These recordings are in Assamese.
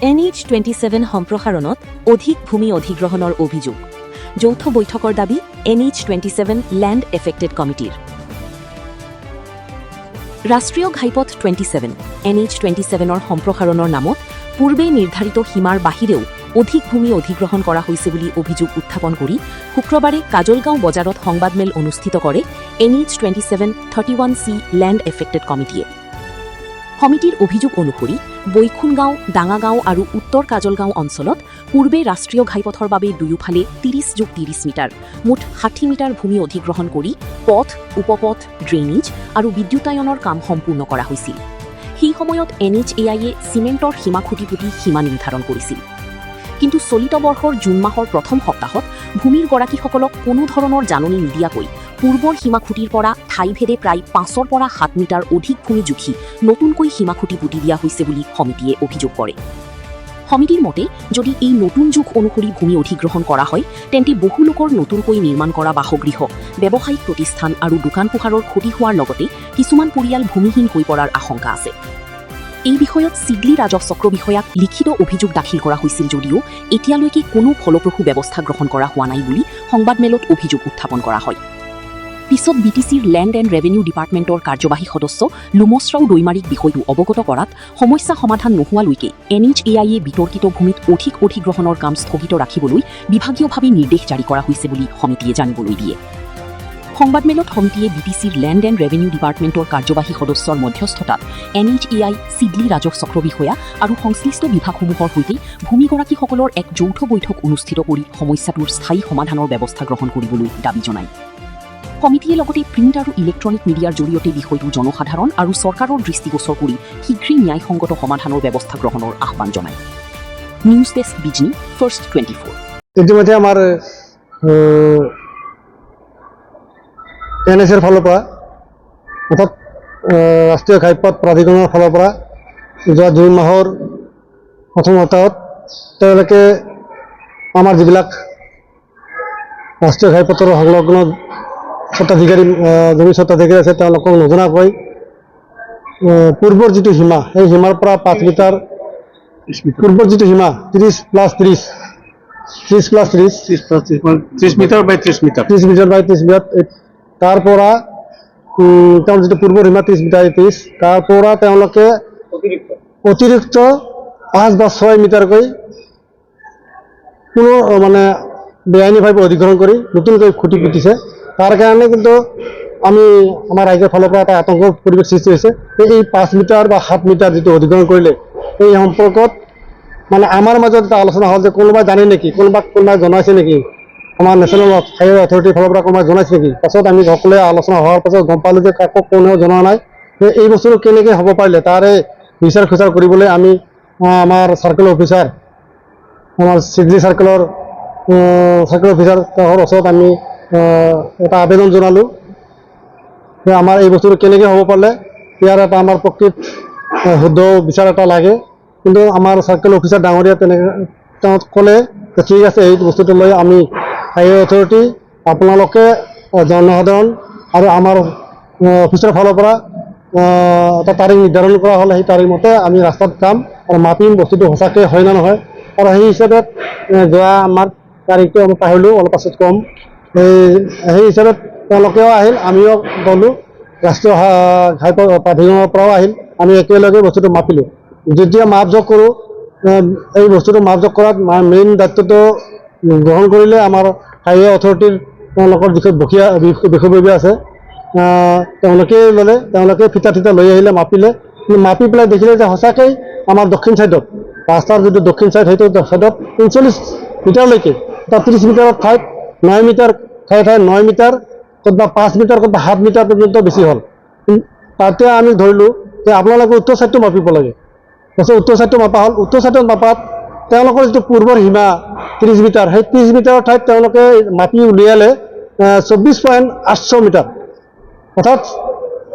NH-27 সম্প্ৰসাৰণত অধিক ভূমি অধিগ্ৰহণৰ অভিযোগ যৌথ বৈঠকৰ দাবী NH-27 লেণ্ড এফেক্টেড কমিটিৰ ৰাষ্ট্ৰীয় ঘাইপথ 27 NH-27ৰ সম্প্ৰসাৰণৰ নামত পূৰ্বে নিৰ্ধাৰিত সীমাৰ বাহিৰেও অধিক ভূমি অধিগ্ৰহণ কৰা হৈছে বুলি অভিযোগ উত্থাপন কৰি শুক্ৰবাৰে কাজলগাঁও বজাৰত সংবাদমেল অনুষ্ঠিত কৰে NH-27 31C লেণ্ড এফেক্টেড কমিটিয়ে সমিতিৰ অভিযোগ অনুসৰি বৈখুনগাঁও ডাঙাগাঁও আৰু উত্তৰ কাজলগাঁও অঞ্চলত পূৰ্বে ৰাষ্ট্ৰীয় ঘাইপথৰ বাবে দুয়োফালে 30+30 মিটাৰ মুঠ 60 মিটাৰ ভূমি অধিগ্ৰহণ কৰি পথ উপপথ ড্ৰেইনেজ আৰু বিদ্যুতায়নৰ কাম সম্পূৰ্ণ কৰা হৈছিল সেই সময়ত NHAIয়ে চিমেণ্টৰ সীমা খুঁটি পুতি সীমা নিৰ্ধাৰণ কৰিছিল কিন্তু চলিত বৰ্ষৰ জুন মাহৰ প্ৰথম সপ্তাহত ভূমিৰ গৰাকীসকলক কোনো ধৰণৰ জাননী নিদিয়াকৈ পূৰ্বৰ সীমা খুঁটিৰ পৰা ঠাইভেদে প্ৰায় 5ৰ পৰা 7 মিটাৰ অধিক ভূমি জুখি নতুনকৈ সীমা খুঁটি পুতি দিয়া হৈছে বুলি সমিতিয়ে অভিযোগ কৰে সমিতিৰ মতে যদি এই নতুন যুগ অনুসৰি ভূমি অধিগ্ৰহণ কৰা হয় তেন্তে বহু লোকৰ নতুনকৈ নিৰ্মাণ কৰা বাসগৃহ ব্যৱসায়িক প্ৰতিষ্ঠান আৰু দোকান পোহাৰৰ ক্ষতি হোৱাৰ লগতে কিছুমান পৰিয়াল ভূমিহীন হৈ পৰাৰ আশংকা আছে এই বিষয়ত চিডলি ৰাজহ চক্ৰ বিষয়াক লিখিত অভিযোগ দাখিল কৰা হৈছিল যদিও এতিয়ালৈকে কোনো ফলপ্ৰসূ ব্যৱস্থা গ্ৰহণ কৰা হোৱা নাই বুলি সংবাদমেলত অভিযোগ উত্থাপন কৰা হয় পিছত BTCৰ লেণ্ড এণ্ড ৰেভিনিউ ডিপাৰ্টমেণ্টৰ কাৰ্যবাহী সদস্য লুমছৰাও দৈমাৰীক বিষয়টো অৱগত কৰাত সমস্যা সমাধান নোহোৱালৈকে NHAIয়ে বিতৰ্কিত ভূমিত অধিক অধিগ্ৰহণৰ কাম স্থগিত ৰাখিবলৈ বিভাগীয়ভাৱে নিৰ্দেশ জাৰি কৰা হৈছে বুলি সমিতিয়ে জানিবলৈ দিয়ে সংবাদমেলত সমিতিয়ে BTCৰ লেণ্ড এণ্ড ৰেভিনিউ ডিপাৰ্টমেণ্টৰ কাৰ্যবাহী সদস্যৰ মধ্যস্থতাত NHAI চিডলি ৰাজহ চক্ৰ বিষয়া আৰু সংশ্লিষ্ট বিভাগসমূহৰ সৈতে ভূমিগৰাকীসকলৰ এক যৌথ বৈঠক অনুষ্ঠিত কৰি সমস্যাটোৰ স্থায়ী সমাধানৰ ব্যৱস্থা গ্ৰহণ কৰিবলৈ দাবী জনায় সমিতিয়ে লগতে প্ৰিণ্ট আৰু ইলেক্ট্ৰনিক মিডিয়াৰ জৰিয়তে বিষয়টো জনসাধাৰণ আৰু চৰকাৰৰ দৃষ্টিগোচৰ কৰি শীঘ্ৰেই ন্যায়সংগত সমাধানৰ ব্যৱস্থা গ্ৰহণৰ আহ্বান জনায় নিউজ ডেস্ক বিজনী ফাৰ্ষ্ট 24 ইতিমধ্যে আমাৰ NHAIৰ ফালৰ পৰা অৰ্থাৎ ৰাষ্ট্ৰীয় ঘাইপথ প্ৰাধিকৰণৰ ফালৰ পৰা যোৱা জুন মাহৰ প্ৰথম সপ্তাহত তেওঁলোকে আমাৰ যিবিলাক ৰাষ্ট্ৰীয় ঘাইপথৰ সংলগ্ন স্বত্বাধিকাৰী জমি স্বত্বাধিকাৰী আছে তেওঁলোকক নজনাকৈ পূৰ্বৰ যিটো সীমা সেই সীমাৰ পৰা 5 মিটাৰ পূৰ্বৰ যিটো সীমা 30+30 মিটাৰ বাই 30 মিটাৰ 30 মিটাৰ বাই 30 মিটাৰ তাৰ পৰা তেওঁৰ যিটো পূৰ্বৰ সীমা 30 মিটাৰ 30 তাৰ পৰা তেওঁলোকে অতিৰিক্ত 5 বা 6 মিটাৰকৈ কোনো মানে বেআইনীভাৱে অধিগ্ৰহণ কৰি নতুনকৈ খুঁটি পুতিছে তাৰ কাৰণে কিন্তু আমি আমাৰ ৰাইজৰ ফালৰ পৰা এটা আতংকৰ পৰিৱেশ সৃষ্টি হৈছে এই 5 মিটাৰ বা 7 মিটাৰ যিটো অধিগ্ৰহণ কৰিলে এই সম্পৰ্কত মানে আমাৰ মাজত এটা আলোচনা হ'ল যে কোনোবাই জানে নেকি কোনোবাই জনাইছে নেকি আমাৰ নেশ্যনেল হাইৱে অথৰিটিৰ ফালৰ পৰা কোনোবাই জনাইছে নেকি পাছত আমি সকলোৱে আলোচনা হোৱাৰ পাছত গম পালোঁ যে কাকো কোনেও জনা নাই এই বস্তুটো কেনেকৈ হ'ব পাৰিলে তাৰে বিচাৰ খোচাৰ কৰিবলৈ আমি আমাৰ চাৰ্কেল অফিচাৰ আমাৰ চিডলি চাৰ্কেল অফিচাৰ তেওঁৰ ওচৰত আমি এটা আবেদন জনালোঁ যে আমাৰ এই বস্তুটো কেনেকৈ হ'ব পাৰিলে ইয়াৰ এটা আমাৰ প্ৰকৃত শুদ্ধ বিচাৰ এটা লাগে কিন্তু আমাৰ চাৰ্কেল অফিচাৰ ডাঙৰীয়া তেওঁ ক'লে যে ঠিক আছে এই বস্তুটো লৈ আমি হাইৱে অথৰিটি আপোনালোকে জনসাধাৰণ আৰু আমাৰ অফিচৰ ফালৰ পৰা এটা তাৰিখ নিৰ্ধাৰণ কৰা হ'লে সেই তাৰিখ মতে আমি ৰাস্তাত যাম আৰু মাপিম বস্তুটো সঁচাকৈ হয় নে নহয় আৰু সেই হিচাপত যোৱা আমাৰ তাৰিখটো আমি পাহৰিলোঁ অলপ পাছত ক'ম সেই হিচাপত তেওঁলোকেও আহিল আমিও গ'লোঁ ৰাষ্ট্ৰীয় ঘাইপথ প্ৰাধিকৰণৰ পৰাও আহিল আমি একেলগে বস্তুটো মাপিলোঁ যেতিয়া মাপ জোখ কৰোঁ এই বস্তুটো মাপ জোখ কৰাত মেইন দায়িত্বটো গ্ৰহণ কৰিলে আমাৰ হাইৱে অথৰিটিৰ তেওঁলোকৰ যিটো বিষয়ববীয়া আছে তেওঁলোকে ল'লে তেওঁলোকে ফিটা লৈ আহিলে মাপিলে মাপি পেলাই দেখিলে যে সঁচাকৈ আমাৰ দক্ষিণ ছাইডত ৰাস্তাৰ যিটো দক্ষিণ ছাইড সেইটো ছাইডত 39 মিটাৰলৈকে 30 মিটাৰৰ ঠাইত 9 মিটাৰ ঠাই 9 মিটাৰ ক'ৰবাত 5 মিটাৰ ক'ৰবাত 7 মিটাৰ পৰ্যন্ত বেছি হ'ল তাতে আমি ধৰিলোঁ যে আপোনালোকে উত্তৰ ছাইডটো মাপিব লাগে তাৰপিছত উত্তৰ ছাইডটো মাপা হ'ল উত্তৰ ছাইডত মাপাত তেওঁলোকৰ যিটো পূৰ্বৰ সীমা 30 মিটাৰ সেই 30 মিটাৰৰ ঠাইত তেওঁলোকে মাপি উলিয়ালে 24.800 মিটাৰ অৰ্থাৎ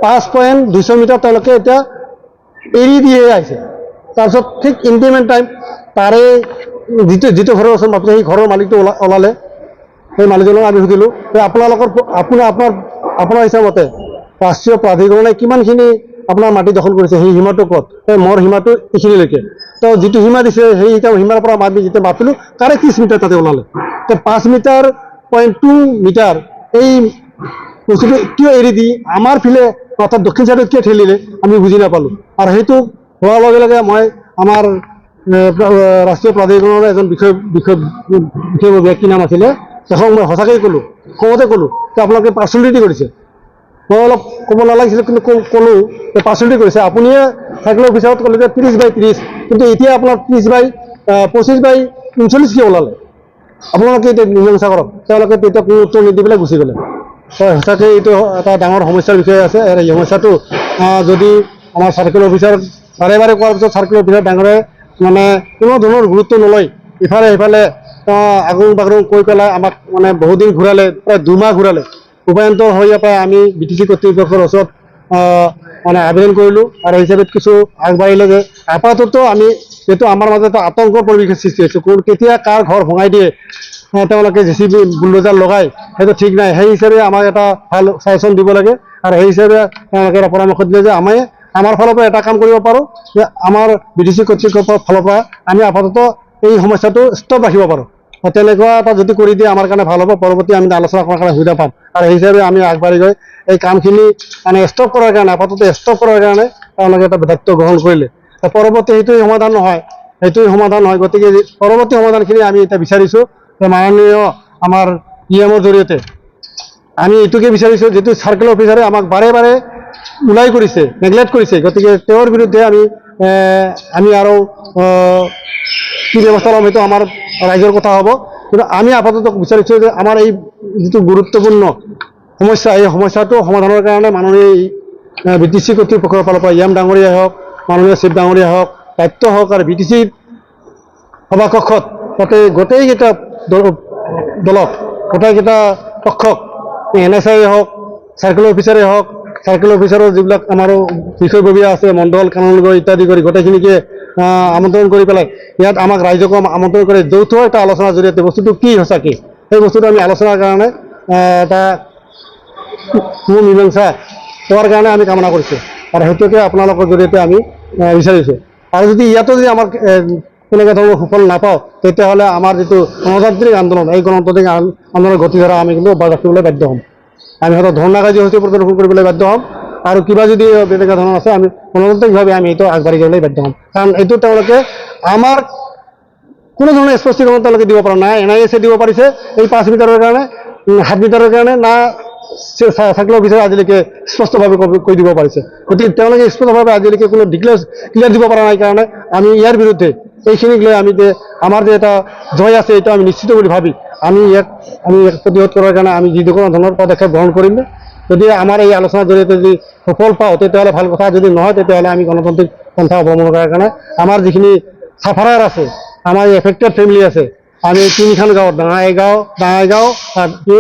5.200 মিটাৰ তেওঁলোকে এতিয়া এৰি দিয়ে আহিছে তাৰপিছত ঠিক ইনক্ৰিমেণ্ট টাইম তাৰে যিটো ঘৰৰ ওচৰত মাপিছে সেই ঘৰৰ মালিকটো ওলালে সেই মালিকজনক আমি সুধিলোঁ যে আপোনাৰ হিচাপতে ৰাষ্ট্ৰীয় প্ৰাধিকৰণে কিমানখিনি আপোনাৰ মাটি দখল কৰিছে সেই সীমাটো ক'ত মোৰ সীমাটো এইখিনিলৈকে তেওঁ যিটো সীমা দিছে সেই সীমাৰ পৰা আমি যেতিয়া মাপিলোঁ তাৰে 30 মিটাৰ তাতে ওলালে। তো 5 মিটাৰ 0.2 মিটাৰ এই বস্তুটো কিয় এৰি দি আমাৰ ফিলে অৰ্থাৎ দক্ষিণ চাইডত কিয় ঠেলিলে আমি বুজি নাপালোঁ। আৰু সেইটো হোৱাৰ লগে লগে মই আমাৰ ৰাষ্ট্ৰীয় প্ৰাধিকৰণৰ এজন বিষয়ববীয়া কি নাম আছিলে তেখেতক মই সঁচাকৈ ক'লোঁ, খঙতে ক'লোঁ যে আপোনালোকে পাৰ্চনেলিটি কৰিছে। মই অলপ ক'ব নালাগিছিলে কিন্তু ক'লোঁ যে পাৰ্চনেলিটি কৰিছে। আপুনিয়ে চাৰ্কেল অফিচাৰত ক'লে যে 30/30, কিন্তু এতিয়া আপোনাৰ 25/39 কিয় ওলালে? আপোনালোকে এতিয়া মীমাংসা কৰক। তেওঁলোকে তেতিয়া কোনো উত্তৰ নিদি পেলাই গুচি গ'লে। সঁচাকৈ এইটো এটা ডাঙৰ সমস্যাৰ বিষয় আছে। এই সমস্যাটো যদি আমাৰ চাৰ্কেল অফিচাৰ বাৰে বাৰে কোৱাৰ পিছত চাৰ্কেল অফিচাৰ ডাঙৰে মানে কোনো ধৰণৰ গুৰুত্ব নলয়, ইফালে সিফালে আগুং বাগুং কৈ পেলাই আমাক মানে বহুদিন ঘূৰালে, প্ৰায় 2 মাহ ঘূৰালে। উপায়ন্তৰ হৈ পাই আমি BTC কৰ্তৃপক্ষৰ ওচৰত মানে আবেদন কৰিলোঁ আৰু হিচাপত কিছু আগবাঢ়িলে যে আপাতত আমি যিহেতু আমাৰ মাজত এটা আতংকৰ পৰিৱেশৰ সৃষ্টি হৈছে, কেতিয়া কাৰ ঘৰ ভঙাই দিয়ে তেওঁলোকে JCB বুলডোজাৰ লগাই সেইটো ঠিক নাই। সেই হিচাপে আমাক এটা ভাল চাজেশ্যন দিব লাগে আৰু সেই হিচাপে তেওঁলোকে এটা পৰামৰ্শ দিলে যে আমি আমাৰ ফালৰ পৰা এটা কাম কৰিব পাৰোঁ যে আমাৰ BTC কৰ্তৃপক্ষৰ ফালৰ পৰা আমি আপাতত এই সমস্যাটো ষ্টপ ৰাখিব পাৰোঁ। তেনেকুৱা এটা যদি কৰি দিয়ে আমাৰ কাৰণে ভাল হ'ব, পৰৱৰ্তী আমি আলোচনা কৰাৰ কাৰণে সুবিধা পাম। আৰু সেই হিচাপে আমি আগবাঢ়ি গৈ এই কামখিনি মানে ষ্টপ কৰাৰ কাৰণে আপাতত ষ্টপ কৰাৰ কাৰণে তেওঁলোকে এটা দায়িত্ব গ্ৰহণ কৰিলে। পৰৱৰ্তী সেইটোৱেই সমাধান নহয়, গতিকে পৰৱৰ্তী সমাধানখিনি আমি এতিয়া বিচাৰিছোঁ যে মাননীয় আমাৰ EMৰ জৰিয়তে আমি এইটোকে বিচাৰিছোঁ, যিটো চাৰ্কেল অফিচাৰে আমাক বাৰে বাৰে ওলাই কৰিছে, নেগলেক্ট কৰিছে, গতিকে তেওঁৰ বিৰুদ্ধে আমি আৰু কি ব্যৱস্থা ল'ম সেইটো আমাৰ ৰাইজৰ কথা হ'ব। কিন্তু আমি আপাতত বিচাৰিছোঁ যে আমাৰ এই যিটো গুৰুত্বপূৰ্ণ সমস্যা, এই সমস্যাটো সমাধানৰ কাৰণে মাননীয় BTC কৰ্তৃপক্ষৰ ফালৰ পৰা EM ডাঙৰীয়াই হওক, মাননীয় চিফ ডাঙৰীয়াই হওক, দায়িত্ব সহকাৰে BTC সভাকক্ষত তাতে গোটেইকেইটা দলক, গোটেইকেইটা পক্ষক NSI হওক, চাৰ্কেল অফিচাৰে হওক, চাৰ্কেল অফিচাৰৰ যিবিলাক আমাৰ বিষয়ববীয়া আছে মণ্ডল কাননগৰ ইত্যাদি কৰি গোটেইখিনিকে আমন্ত্ৰণ কৰি পেলাই ইয়াত আমাক ৰাইজকো আমন্ত্ৰণ কৰি যৌথ এটা আলোচনাৰ জৰিয়তে বস্তুটো কি সঁচাকৈ সেই বস্তুটো আমি আলোচনাৰ কাৰণে এটা মীমাংসা হোৱাৰ কাৰণে আমি কামনা কৰিছোঁ আৰু সেইটোকে আপোনালোকৰ জৰিয়তে আমি বিচাৰিছোঁ। আৰু যদি ইয়াতো যদি আমাক তেনেকুৱা ধৰণৰ সুফল নাপাওঁ তেতিয়াহ'লে আমাৰ যিটো গণতান্ত্ৰিক আন্দোলন, এই গণতান্ত্ৰিক আন্দোলনৰ গতিধাৰা আমি কিন্তু অব্যাহত ৰাখিবলৈ বাধ্য হ'ম। আমি হয়তো ধৰ্ণা কাৰ্যসূচী প্ৰদৰ্শন কৰিবলৈ বাধ্য হ'ম আৰু কিবা যদি তেনেকুৱা ধৰণৰ আছে আমি গণতান্ত্ৰিকভাৱে আমি এইটো আগবাঢ়ি যাবলৈ বাধ্য হ'ম। কাৰণ এইটো তেওঁলোকে আমাৰ কোনো ধৰণৰ স্পষ্টীকৰণ তেওঁলোকে দিব পৰা নাই। NIS দিব পাৰিছে এই 5 মিটাৰৰ কাৰণে, 7 মিটাৰৰ কাৰণে না চাৰ্কেল অফিচাৰে আজিলৈকে স্পষ্টভাৱে কৈ দিব পাৰিছে। গতিকে তেওঁলোকে স্পষ্টভাৱে আজিলৈকে কোনো ক্লিয়াৰ দিব পৰা নাই কাৰণে আমি ইয়াৰ বিৰুদ্ধে এইখিনিক লৈ আমি যে আমাৰ যে এটা জয় আছে এইটো আমি নিশ্চিত বুলি ভাবি আমি ইয়াক প্ৰতিৰোধ কৰাৰ কাৰণে আমি যিকোনো ধৰণৰ পদক্ষেপ গ্ৰহণ কৰিম। যদি আমাৰ এই আলোচনাৰ জৰিয়তে যদি সফল পাওঁ তেতিয়াহ'লে ভাল কথা, যদি নহয় তেতিয়াহ'লে আমি গণতান্ত্ৰিক পন্থা অৱলম্বন কৰাৰ কাৰণে আমাৰ যিখিনি ছাফাৰাৰ আছে, আমাৰ এফেক্টেড ফেমিলি আছে, আমি 3খন গাঁৱত ডাঙাইগাঁও,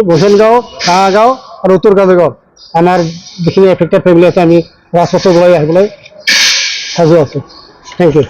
বৈচনগাঁও, ডাঙাগাঁও আৰু উত্তৰ কাজগাঁও আমাৰ যিখিনি এফেক্টেড ফেমিলি আছে আমি ৰাজপথত ওলাই আহিবলৈ সাজু আছোঁ। Thank U.